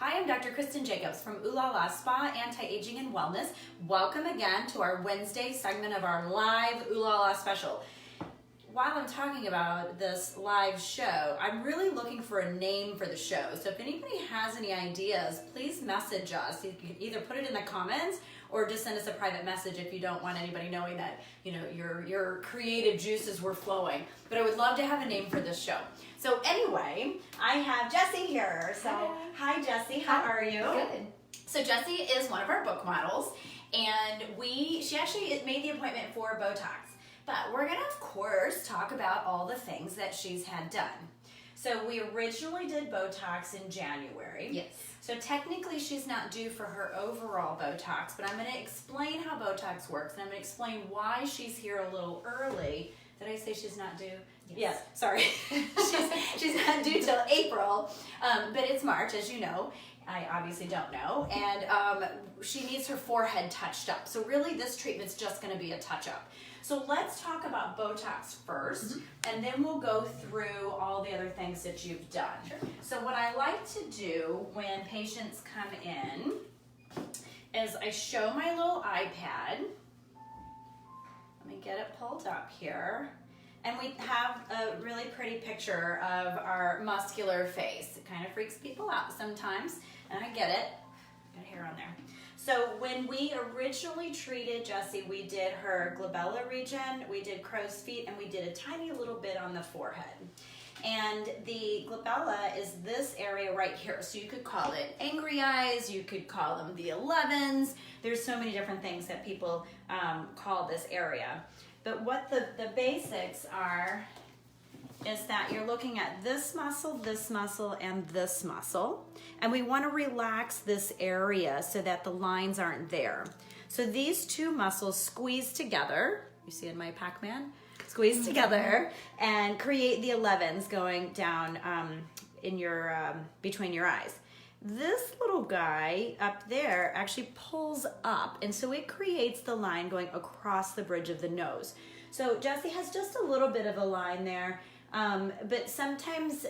Hi, I'm Dr. Kristen Jacobs from Ooh La La Spa, Anti-Aging and Wellness. Welcome again to our Wednesday segment of our live Ooh La La special. While I'm talking about this live show, I'm really looking for a name for the show. So if anybody has any ideas, please message us. You can either put it in the comments or just send us a private message if you don't want anybody knowing that, you know, your creative juices were flowing. But I would love to have a name for this show. So anyway, I have Jessi here. So hi Jessi, how are you? Good. So Jessi is one of our book models, and she actually made the appointment for Botox. But we're gonna, of course, talk about all the things that she's had done. So we originally did Botox in January. Yes. So technically she's not due for her overall Botox, but I'm gonna explain how Botox works, and I'm gonna explain why she's here a little early. Did I say she's not due? Yes, sorry. she's not due till April, but it's March, as you know. I obviously don't know. And she needs her forehead touched up. So really this treatment's just gonna be a touch-up. So let's talk about Botox first, and then we'll go through all the other things that you've done. Sure. So what I like to do when patients come in is I show my little iPad. Let me get it pulled up here. And we have a really pretty picture of our muscular face. It kind of freaks people out sometimes, and I get it. Got hair on there. So when we originally treated Jessi, we did her glabella region, we did crow's feet, and we did a tiny little bit on the forehead. And the glabella is this area right here. So you could call it angry eyes, you could call them the 11s. There's so many different things that people call this area. But what the basics are is that you're looking at this muscle, and this muscle. And we want to relax this area so that the lines aren't there. So these two muscles squeeze together. You see in my Pac-Man? Squeeze together and create the 11s going down in your between your eyes. This little guy up there actually pulls up, and so it creates the line going across the bridge of the nose. So Jessi has just a little bit of a line there, but sometimes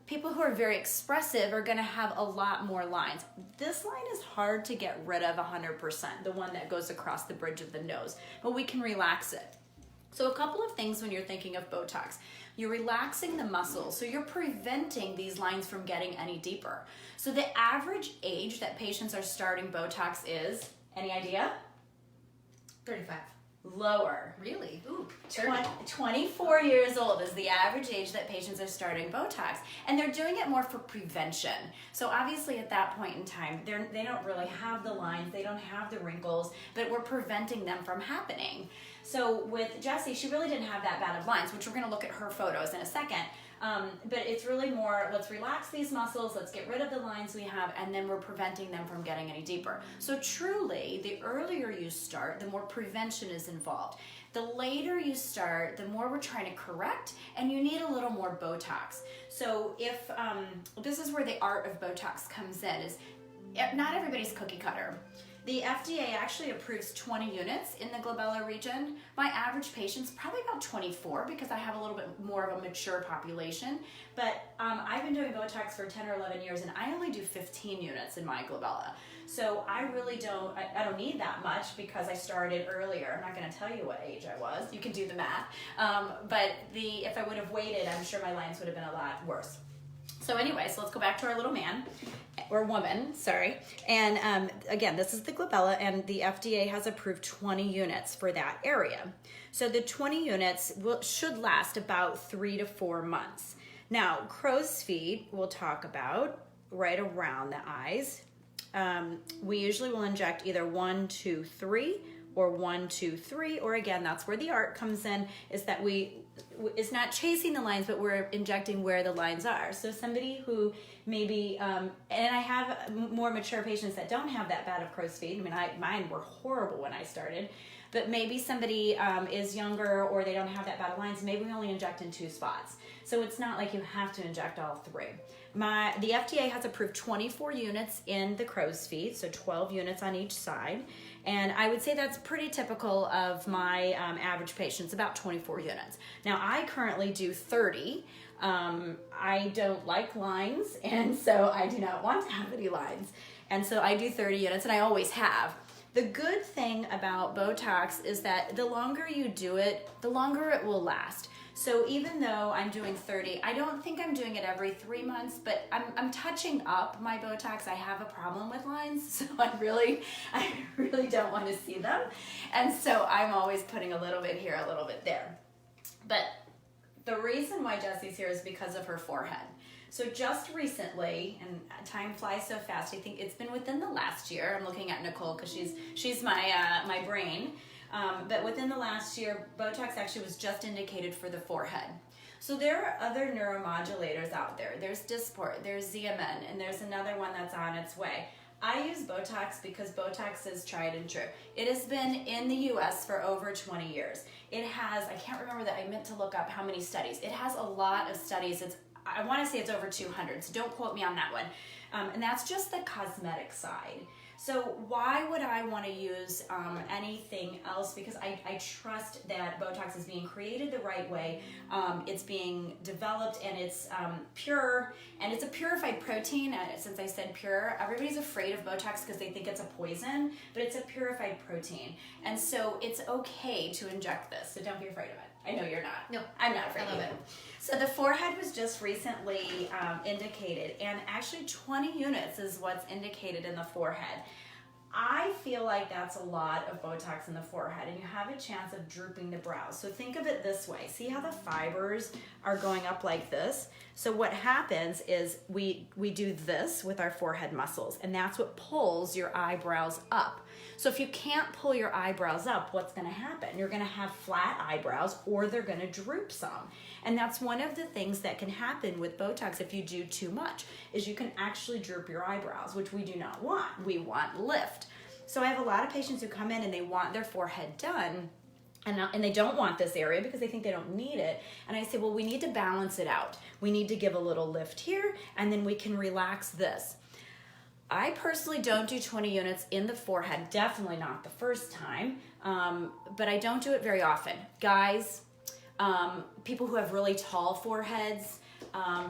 people who are very expressive are gonna have a lot more lines. This line is hard to get rid of 100%, the one that goes across the bridge of the nose, but we can relax it. So a couple of things when you're thinking of Botox. You're relaxing the muscles, so you're preventing these lines from getting any deeper. So the average age that patients are starting Botox is, any idea? 35. Lower. Really? Ooh, 24 years old is the average age that patients are starting Botox, and they're doing it more for prevention. So obviously at that point in time, they don't really have the lines, they don't have the wrinkles, but we're preventing them from happening. So with Jessi, she really didn't have that bad of lines, which we're gonna look at her photos in a second. But it's really more, let's relax these muscles, let's get rid of the lines we have, and then we're preventing them from getting any deeper. So truly, the earlier you start, the more prevention is involved. The later you start, the more we're trying to correct, and you need a little more Botox. So if, this is where the art of Botox comes in, is not everybody's cookie cutter. The FDA actually approves 20 units in the glabella region. My average patient's probably about 24 because I have a little bit more of a mature population. But I've been doing Botox for 10 or 11 years, and I only do 15 units in my glabella. So I really don't, I don't need that much because I started earlier. I'm not gonna tell you what age I was. You can do the math. But if I would have waited, I'm sure my lines would have been a lot worse. So anyway, so let's go back to our little man, or woman, sorry. And again, this is the glabella, and the FDA has approved 20 units for that area. So the 20 units should last about 3 to 4 months. Now, crow's feet we'll talk about right around the eyes. We usually will inject either 1, 2, 3, or 1, 2, 3, or again, that's where the art comes in, is that it's not chasing the lines, but we're injecting where the lines are. So somebody who maybe, and I have more mature patients that don't have that bad of crow's feet. I mean, mine were horrible when I started, but maybe somebody is younger or they don't have that bad of lines. Maybe we only inject in 2 spots. So it's not like you have to inject all 3. The FDA has approved 24 units in the crow's feet, so 12 units on each side. And I would say that's pretty typical of my average patients, about 24 units. Now, I currently do 30. I don't like lines, and so I do not want to have any lines. And so I do 30 units, and I always have. The good thing about Botox is that the longer you do it, the longer it will last. So even though I'm doing 30, I don't think I'm doing it every 3 months, but I'm touching up my Botox. I have a problem with lines, so I really don't want to see them. And so I'm always putting a little bit here, a little bit there. But the reason why Jessi's here is because of her forehead. So just recently, and time flies so fast, I think it's been within the last year. I'm looking at Nicole because she's my brain. But within the last year, Botox actually was just indicated for the forehead. So there are other neuromodulators out there. There's Dysport, there's Xeomin, and there's another one that's on its way. I use Botox because Botox is tried and true. It has been in the US for over 20 years. It has, I can't remember that, I meant to look up how many studies. It has a lot of studies. I want to say it's over 200, so don't quote me on that one. And that's just the cosmetic side. So why would I want to use anything else? Because I trust that Botox is being created the right way. It's being developed, and it's pure, and it's a purified protein. Since I said pure, everybody's afraid of Botox because they think it's a poison, but it's a purified protein. And so it's okay to inject this, so don't be afraid of it. I know you're not. No, I'm not afraid I love of it. So the forehead was just recently indicated, and actually 20 units is what's indicated in the forehead. I feel like that's a lot of Botox in the forehead, and you have a chance of drooping the brows. So think of it this way. See how the fibers are going up like this? So what happens is we do this with our forehead muscles, and that's what pulls your eyebrows up. So if you can't pull your eyebrows up, what's going to happen? You're going to have flat eyebrows, or they're going to droop some. And that's one of the things that can happen with Botox if you do too much, is you can actually droop your eyebrows, which we do not want. We want lift. So I have a lot of patients who come in and they want their forehead done, and they don't want this area because they think they don't need it. And I say, well, we need to balance it out. We need to give a little lift here, and then we can relax this. I personally don't do 20 units in the forehead, definitely not the first time, but I don't do it very often. Guys, people who have really tall foreheads,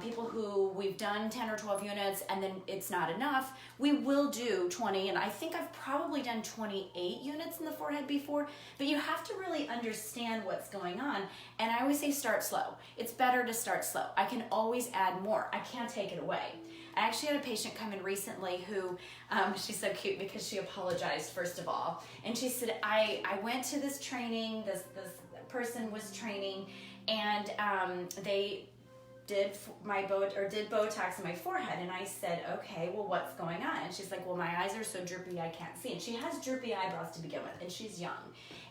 people who we've done 10 or 12 units and then it's not enough, we will do 20, and I think I've probably done 28 units in the forehead before, but you have to really understand what's going on, and I always say start slow. It's better to start slow. I can always add more. I can't take it away. I actually had a patient come in recently who, she's so cute because she apologized first of all, and she said, I went to this training, this person was training, and they did Botox in my forehead, and I said, okay, well, what's going on? And she's like, well, my eyes are so droopy I can't see. And she has droopy eyebrows to begin with, and she's young,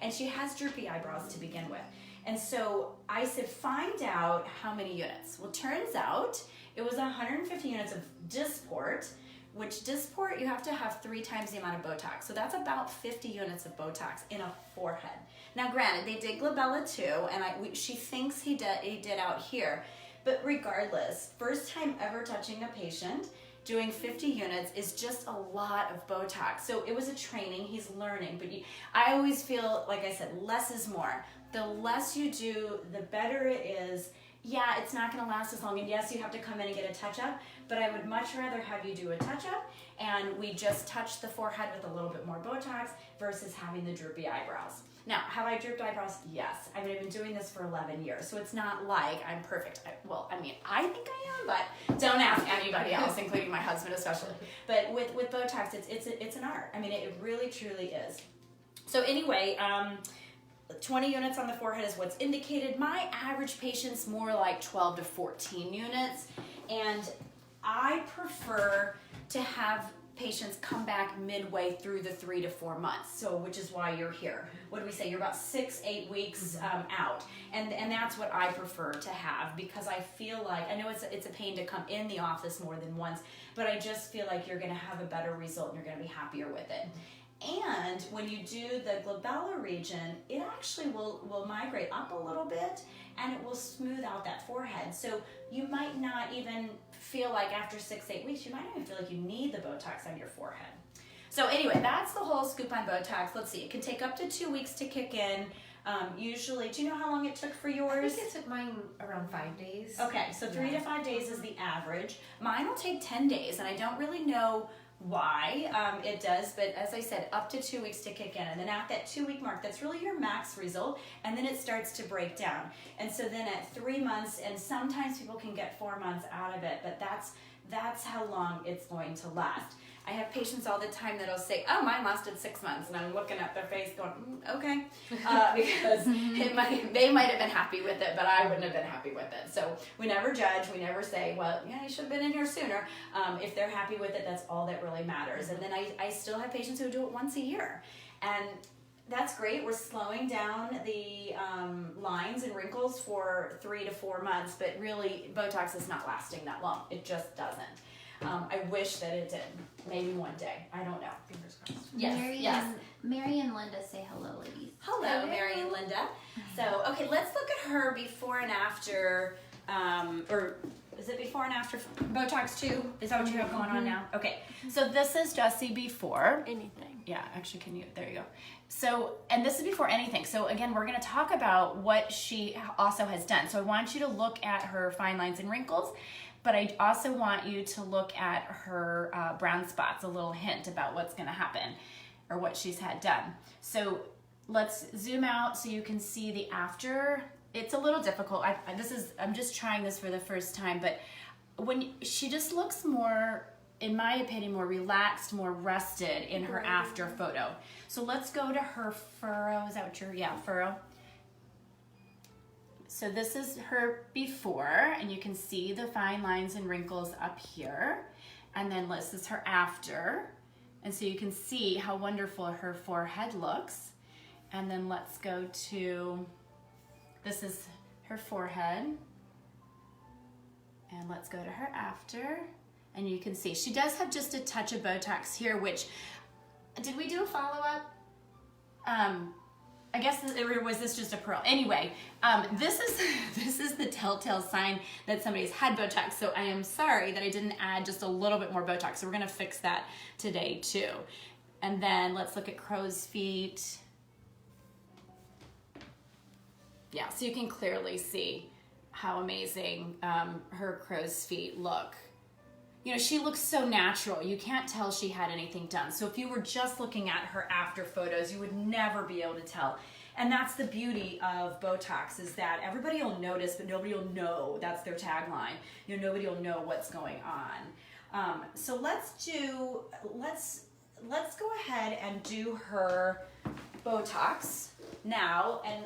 and she has droopy eyebrows to begin with. And so I said, find out how many units. Well, turns out it was 150 units of Dysport, which Dysport, you have to have 3 times the amount of Botox. So that's about 50 units of Botox in a forehead. Now, granted, they did glabella too, and she thinks he did out here. But regardless, first time ever touching a patient, doing 50 units is just a lot of Botox. So it was a training, he's learning, but I always feel, like I said, less is more. The less you do, the better it is. Yeah, it's not gonna last as long, and yes, you have to come in and get a touch-up, but I would much rather have you do a touch-up and we just touch the forehead with a little bit more Botox versus having the droopy eyebrows. Now, have I drooped eyebrows? Yes. I mean, I've been doing this for 11 years, so it's not like I'm perfect. I think I am, but don't ask anybody else, including my husband especially. But with Botox, it's an art. I mean, it really, truly is. So anyway, 20 units on the forehead is what's indicated. My average patient's more like 12 to 14 units, and I prefer to have patients come back midway through the 3 to 4 months, so which is why you're here. What do we say? You're about 6-8 weeks out, and that's what I prefer to have, because I feel like, I know it's a pain to come in the office more than once, but I just feel like you're going to have a better result and you're going to be happier with it. And when you do the glabellar region, it actually will migrate up a little bit and it will smooth out that forehead. So you might not even feel like after 6-8 weeks, you might not even feel like you need the Botox on your forehead. So anyway, that's the whole scoop on Botox. Let's see, it can take up to 2 weeks to kick in. Usually, do you know how long it took for yours? I think it took mine around 5 days. Okay, so 3 to 5 days is the average. Mine will take 10 days, and I don't really know why it does, but as I said, up to 2 weeks to kick in. And then at that 2 week mark, that's really your max result, and then it starts to break down. And so then at 3 months, and sometimes people can get 4 months out of it, but that's how long it's going to last. I have patients all the time that'll say, oh, mine lasted 6 months, and I'm looking at their face going, okay, because they might have been happy with it, but I wouldn't have been happy with it. So we never judge, we never say, well, yeah, you should have been in here sooner. If they're happy with it, that's all that really matters. And then I still have patients who do it once a year, and that's great. We're slowing down the lines and wrinkles for 3 to 4 months, but really Botox is not lasting that long. It just doesn't. I wish that it did. Maybe one day. I don't know. Fingers crossed. Yes. Mary and Linda say hello, ladies. Hello, Mary and Linda. So, okay, let's look at her before and after, or is it before and after Botox 2? Is that what you have going on now? Okay, so this is Jessi before. Anything. Yeah, actually, there you go. So, and this is before anything. So again, we're going to talk about what she also has done. So I want you to look at her fine lines and wrinkles, but I also want you to look at her brown spots, a little hint about what's going to happen or what she's had done. So let's zoom out so you can see the after. It's a little difficult. I'm just trying this for the first time, but she just looks more, in my opinion, more relaxed, more rested in her after photo. So let's go to her furrow. Is that what furrow? So this is her before, and you can see the fine lines and wrinkles up here. And then this is her after. And so you can see how wonderful her forehead looks. And then let's go to, this is her forehead. And let's go to her after. And you can see she does have just a touch of Botox here, which, did we do a follow-up? I guess was this just a pearl? Anyway, this is the telltale sign that somebody's had Botox. So I am sorry that I didn't add just a little bit more Botox. So we're gonna fix that today too. And then let's look at crow's feet. Yeah, so you can clearly see how amazing her crow's feet look. You know, she looks so natural. You can't tell she had anything done. So if you were just looking at her after photos, you would never be able to tell. And that's the beauty of Botox, is that everybody will notice, but nobody will know. That's their tagline. You know, nobody will know what's going on. So let's go ahead and do her Botox now, and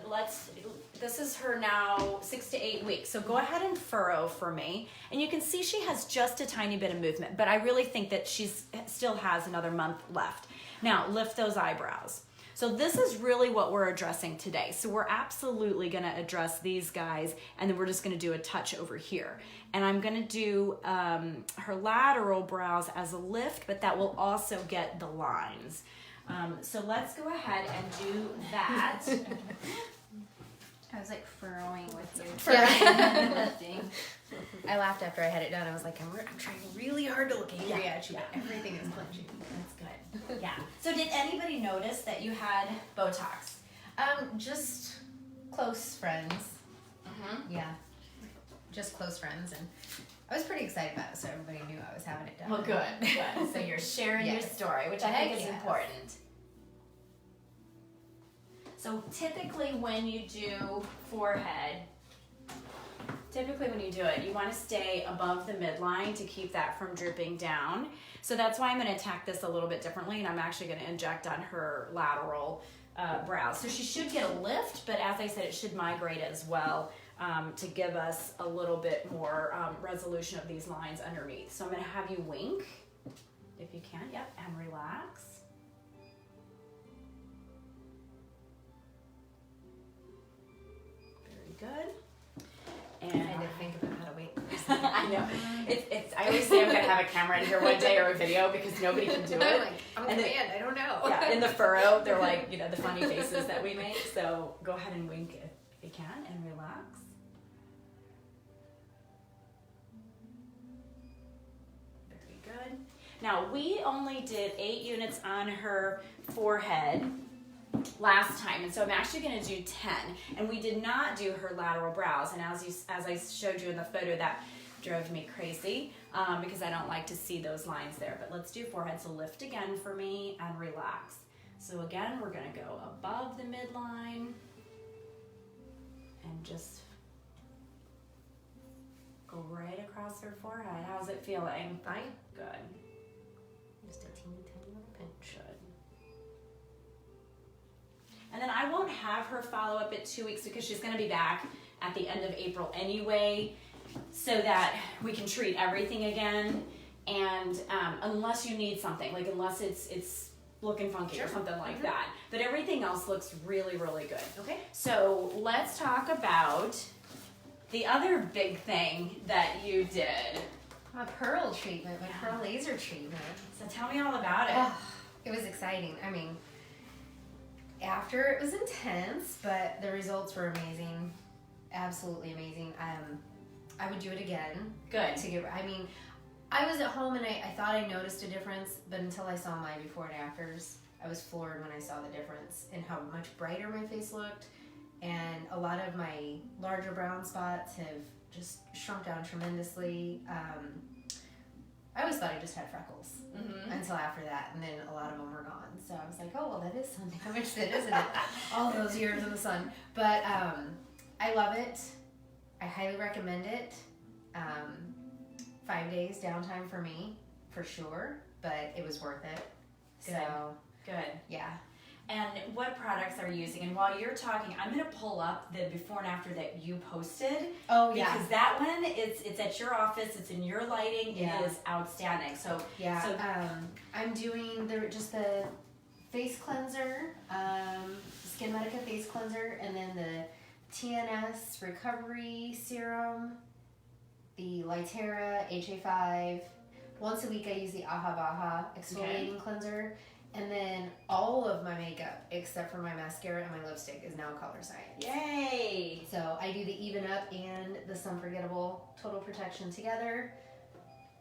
this is her now 6 to 8 weeks. So go ahead and furrow for me. And you can see she has just a tiny bit of movement, but I really think that she still has another month left. Now lift those eyebrows. So this is really what we're addressing today. So we're absolutely gonna address these guys, and then we're just gonna do a touch over here. And I'm gonna do her lateral brows as a lift, but that will also get the lines. So let's go ahead and do that. I was like furrowing with you. Lifting. I laughed after I had it done. I was like, I'm trying really hard to look angry at you, but everything is clenching. That's good. Yeah. So did anybody notice that you had Botox? Just close friends. Mm-hmm. Yeah. Just close friends, and I was pretty excited about it, so everybody knew I was having it done. Well, good. Good. So you're sharing your Yes. story, which I think is Yes. important. So typically when you do forehead, you want to stay above the midline to keep that from dripping down. So that's why I'm going to attack this a little bit differently, and I'm actually going to inject on her lateral brows. So she should get a lift, but as I said, it should migrate as well to give us a little bit more resolution of these lines underneath. So I'm going to have you wink, if you can, yep, and relax. Very good. And I had to think about how to wait for a I know. I always say I'm gonna have a camera in here one day or a video because nobody can do it. I'm a And command, I don't know. Yeah, in the furrow, they're like, you know, the funny faces that we make. So go ahead and wink if you can and relax. Very good. Now, we only did 8 units on her forehead last time, and so I'm actually going to do 10. And we did not do her lateral brows, and as I showed you in the photo, that drove me crazy because I don't like to see those lines there. But let's do forehead. So lift again for me and relax. So again, we're going to go above the midline and just go right across her forehead. How's it feeling? Fine. Good. Just a teeny tiny little pinch. Good. And then I won't have her follow up at 2 weeks because she's going to be back at the end of April anyway, so that we can treat everything again. And unless you need something, like unless it's looking funky or something like that, but everything else looks really, really good. Okay. So let's talk about the other big thing that you did. My pearl treatment, my pearl laser treatment. So tell me all about it. Oh, it was exciting. I mean, after it was intense, but the results were amazing. Absolutely amazing. I would do it again. Good. I mean, I was at home and I thought I noticed a difference, but until I saw my before and afters, I was floored when I saw the difference in how much brighter my face looked, and a lot of my larger brown spots have just shrunk down tremendously. I always thought I just had freckles until after that, and then a lot of them were gone. So I was like, oh, well, that is some damage then, isn't it? All those years in the sun. But I love it. I highly recommend it. 5 days downtime for me, for sure, but it was worth it. Good. So, Good. yeah. And what products are you using? And while you're talking, I'm going to pull up the before and after that you posted. Oh, yeah. Because that one, it's at your office, it's in your lighting, Yeah. it is outstanding. So Yeah, So- I'm doing just the face cleanser, Skin Medica face cleanser, and then the TNS recovery serum, the Lytera HA5. Once a week I use the Aha Baha exfoliating cleanser, and then all of my makeup except for my mascara and my lipstick is now Color Science. yay! So I do the Even Up and the Sun Forgettable Total Protection together.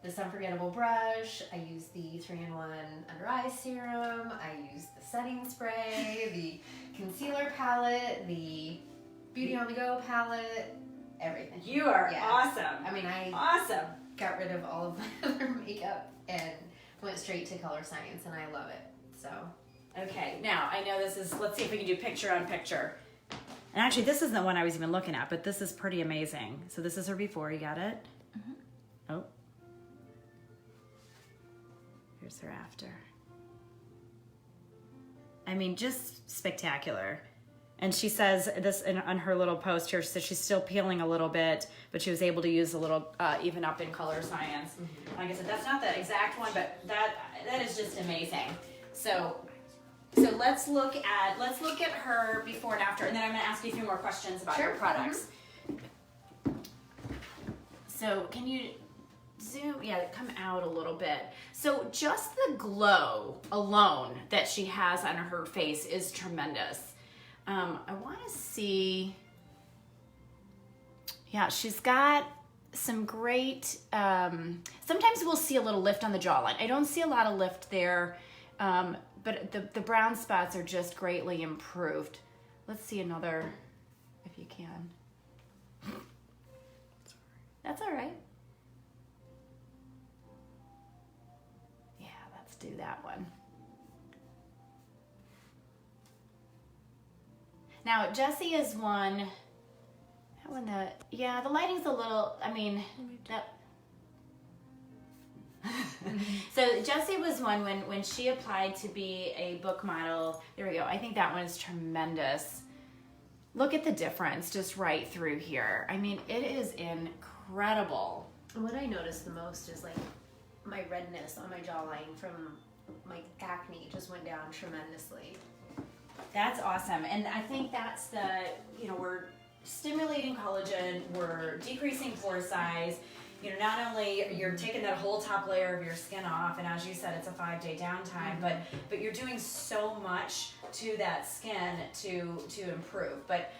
The Sun Forgettable brush, I use the 3-in-1 under eye serum, I use the setting spray, the concealer palette, the Beauty on the Go palette, everything. You are Yeah. awesome. I mean, I Awesome. got rid of all of my other makeup and went straight to Color Science, and I love it. So, Okay, now I know this is, let's see if we can do picture on picture. And actually, this isn't the one I was even looking at, but this is pretty amazing. So this is her before, you got it? Oh. Here's her after. I mean, just spectacular. And she says this on her little post here, so she's still peeling a little bit, but she was able to use a little Even Up in Color Science. Like I said, that's not the exact one, but that is just amazing. So let's look at her before and after, and then I'm going to ask you a few more questions about Sure. your products. So can you zoom? Yeah, come out a little bit. So just the glow alone that she has on her face is tremendous. I want to see. Yeah, she's got some great. Sometimes we'll see a little lift on the jawline. I don't see a lot of lift there, but the brown spots are just greatly improved. Let's see another, if you can. That's all right. Yeah, let's do that one. Now, Jessi is one. That one, the lighting's a little. I mean, that. So Jessi was one when she applied to be a book model. There we go. I think that one is tremendous. Look at the difference just right through here. I mean, it is incredible. what I noticed the most is like my redness on my jawline from my acne just went down tremendously. That's awesome. And I think that's we're stimulating collagen, we're decreasing pore size, not only you're taking that whole top layer of your skin off, and as you said, it's a 5-day downtime, but you're doing so much to that skin to improve. But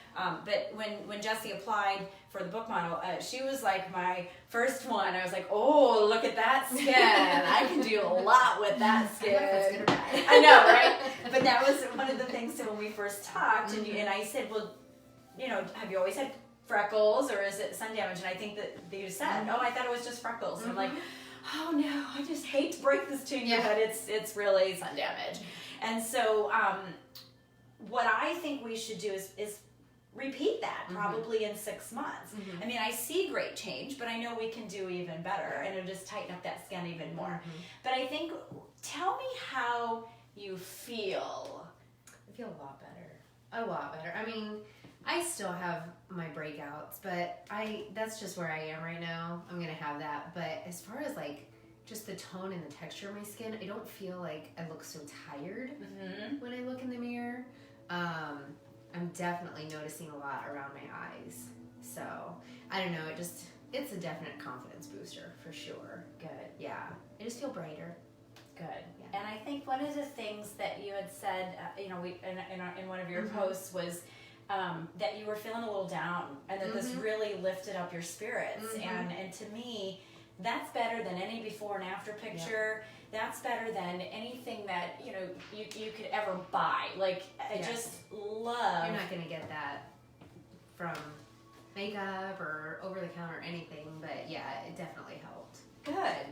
when Jessi applied for the book model, she was like my first one. I was like, oh, look at that skin. I can do a lot with that skin. I don't know if it's good or bad. I know, right? But that was one of the things that when we first talked, and I said, well, have you always had freckles, or is it sun damage? And I think that you said, oh, I thought it was just freckles. And I'm like, oh no, I just hate to break this to you, but it's really sun damage. And so what I think we should do is repeat that probably in 6 months. I mean, I see great change, but I know we can do even better, and it'll just tighten up that skin even more. But I think, tell me how you feel. I feel a lot better. A lot better. I mean, I still have my breakouts, but that's just where I am right now. I'm going to have that. But as far as like just the tone and the texture of my skin, I don't feel like I look so tired when I look in the mirror. I'm definitely noticing a lot around my eyes. So, I don't know, it's a definite confidence booster for sure. Good. Yeah. I just feel brighter. Good. Yeah. And I think one of the things that you had said, in one of your posts was that you were feeling a little down, and that this really lifted up your spirits. And to me, that's better than any before and after picture. That's better than anything that you could ever buy. Like, I just love. You're not gonna get that from makeup or over the counter or anything, but yeah, it definitely helped. Good.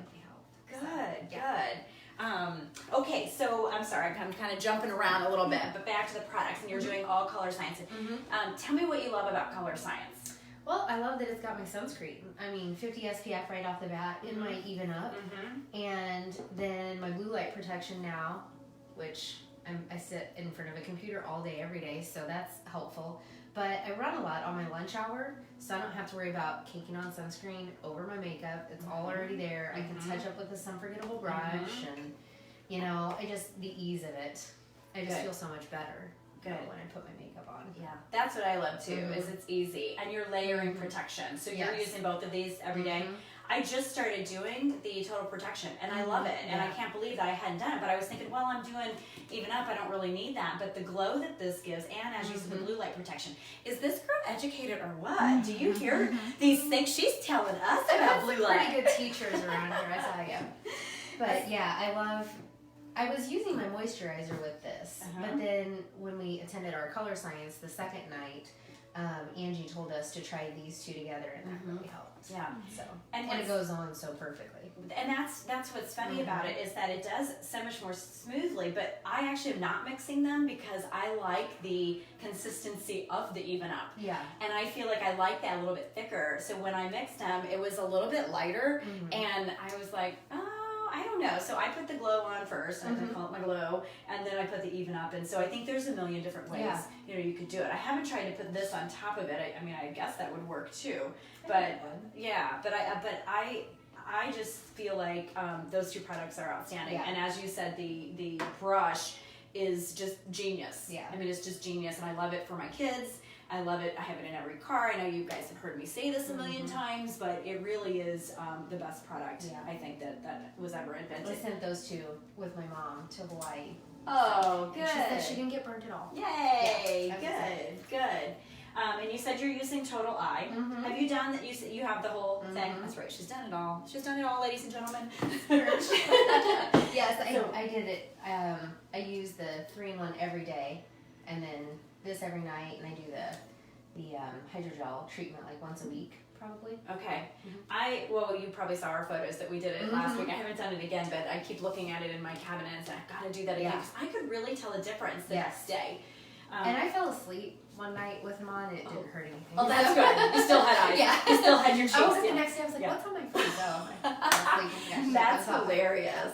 Okay, so I'm sorry, I'm kind of jumping around a little bit, but back to the products, and you're doing all color science. Tell me what you love about color science. Well, I love that it's got my sunscreen. I mean, 50 SPF right off the bat in my Even Up, and then my blue light protection now, which I sit in front of a computer all day, every day, so that's helpful. But I run a lot on my lunch hour, so I don't have to worry about caking on sunscreen over my makeup. It's all already there. I can touch up with a sun-forgettable brush, and the ease of it. I just feel so much better. When I put my makeup on. Yeah, that's what I love too, is it's easy. And you're layering protection. So you're using both of these every day. I just started doing the total protection, and I love it. And I can't believe that I hadn't done it, but I was thinking, well, I'm doing Even Up, I don't really need that. But the glow that this gives, and as you said, the blue light protection. Is this girl educated or what? Do you hear these things? She's telling us about blue light. Pretty good teachers around here, I tell you. But yeah, I was using my moisturizer with this, but then when we attended our color science the second night, Angie told us to try these two together, and that really helped. Yeah. So and it goes on so perfectly. And that's what's funny about it, is that it does so much more smoothly. But I actually am not mixing them because I like the consistency of the Even Up. Yeah. And I feel like I like that a little bit thicker. So when I mixed them, it was a little bit lighter, and I was like, oh, I don't know. So I put the glow on first, and I call it my glow, and then I put the Even Up. And so I think there's a million different ways you could do it. I haven't tried to put this on top of it. I mean, I guess that would work too. But I just feel like those two products are outstanding. And as you said, the brush is just genius. Yeah. I mean, it's just genius, and I love it for my kids. I love it. I have it in every car. I know you guys have heard me say this a million times, but it really is the best product, I think, that was ever invented. I sent those two with my mom to Hawaii. Oh, good. She said she didn't get burnt at all. Yay! Yeah, good. And you said you're using Total Eye. Have you done that? You have the whole thing. That's right. She's done it all. She's done it all, ladies and gentlemen. Yes, I did it. I use the 3-in-1 every day, and then this every night, and I do the hydrogel treatment like once a week, probably. Okay. You probably saw our photos that we did it last week. I haven't done it again, but I keep looking at it in my cabinet, and I've got to do that again, because I could really tell a difference the next day. And I fell asleep one night with them on, and it didn't hurt anything. Oh, that's good. You still had eyes. Yeah. You still had your cheeks. I woke up the next day, I was like, what's on my face? Oh, I fell asleep. That's hilarious.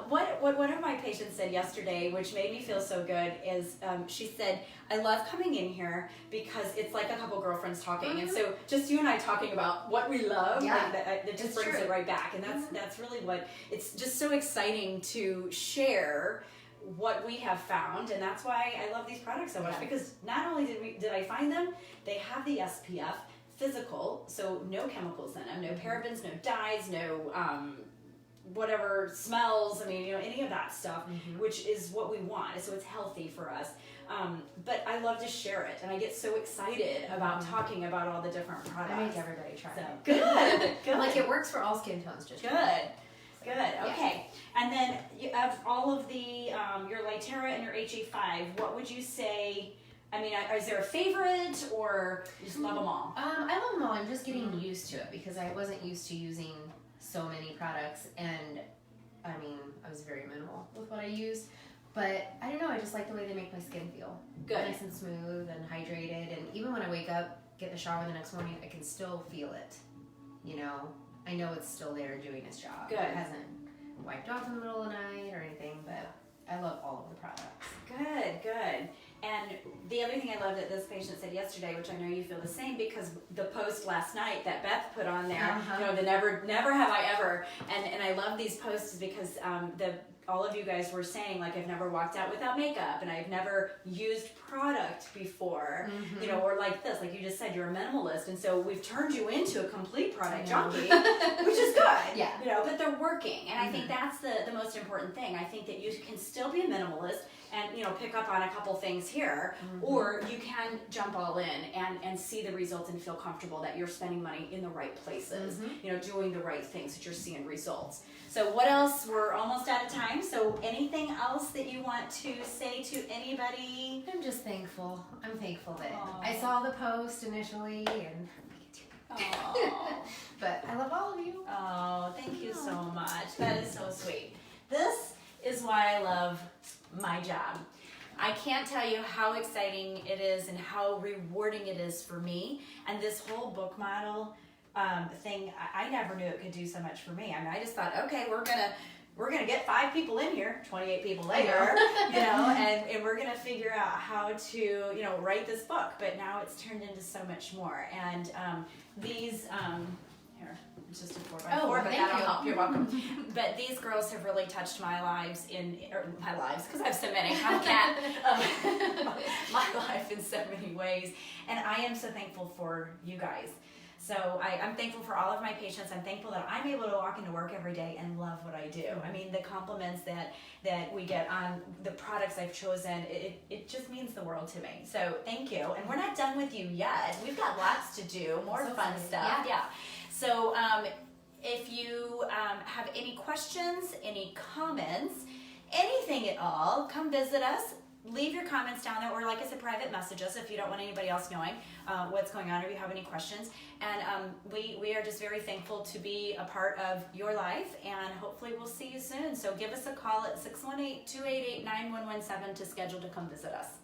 What one of my patients said yesterday, which made me feel so good, is she said, I love coming in here because it's like a couple girlfriends talking. And so just you and I talking about what we love, that just brings it right back. And that's really what, it's just so exciting to share what we have found, and that's why I love these products so much, because not only did I find them, they have the SPF physical, so no chemicals in them, no parabens, no dyes, no whatever smells, I mean, you know, any of that stuff, which is what we want, so it's healthy for us. But I love to share it, and I get so excited about talking about all the different products. I make everybody try So, it. good, good. Like, it works for all skin tones, just Good, good, okay. And then you have all of the, your Lytera and your HA5, what would you say, I mean, is there a favorite, or you just love them all? I love them all. I'm just getting used to it because I wasn't used to using so many products, and I mean, I was very minimal with what I used. But I don't know, I just like the way they make my skin feel. Good. Nice and smooth and hydrated, and even when I wake up, get in the shower the next morning, I can still feel it. You know, I know it's still there doing its job. Good. It hasn't wiped off in the middle of the night or anything, but I love all of the products. Good, good. And the other thing I loved that this patient said yesterday, which I know you feel the same, because the post last night that Beth put on there, you know, the never have I ever, and I love these posts because all of you guys were saying, like, I've never walked out without makeup, and I've never used product before, you know, or like this, like you just said, you're a minimalist, and so we've turned you into a complete product junkie, which is good, Yeah. you know, but they're working, and I think that's the most important thing. I think that you can still be a minimalist and, you know, pick up on a couple things here, or you can jump all in and see the results and feel comfortable that you're spending money in the right places, you know, doing the right things, that you're seeing results. So what else? We're almost out of time, so anything else that you want to say to anybody? I'm just thankful. I'm thankful that Aw. I saw the post initially, and Oh, but I love all of you. oh, thank you so much. That is so sweet. This is why I love my job. I can't tell you how exciting it is and how rewarding it is for me. And this whole book model thing, I never knew it could do so much for me. I mean, I just thought, okay, we're gonna get 5 people in here, 28 people later, you know, and we're gonna figure out how to, you know, write this book. But now it's turned into so much more. And these, here, it's just a 4x4, but thank that'll you. help. You're welcome. But these girls have really touched my lives because I have so many. I'm a cat. My life in so many ways, and I am so thankful for you guys. So I'm thankful for all of my patients. I'm thankful that I'm able to walk into work every day and love what I do. I mean, the compliments that we get on the products I've chosen, it just means the world to me. So thank you. And we're not done with you yet. We've got lots to do, more So fun excited. stuff. Yeah. So if you have any questions, any comments, anything at all, come visit us. Leave your comments down there, or like I said, private message us if you don't want anybody else knowing what's going on, or you have any questions. And we are just very thankful to be a part of your life, and hopefully we'll see you soon. So give us a call at 618-288-9117 to schedule to come visit us.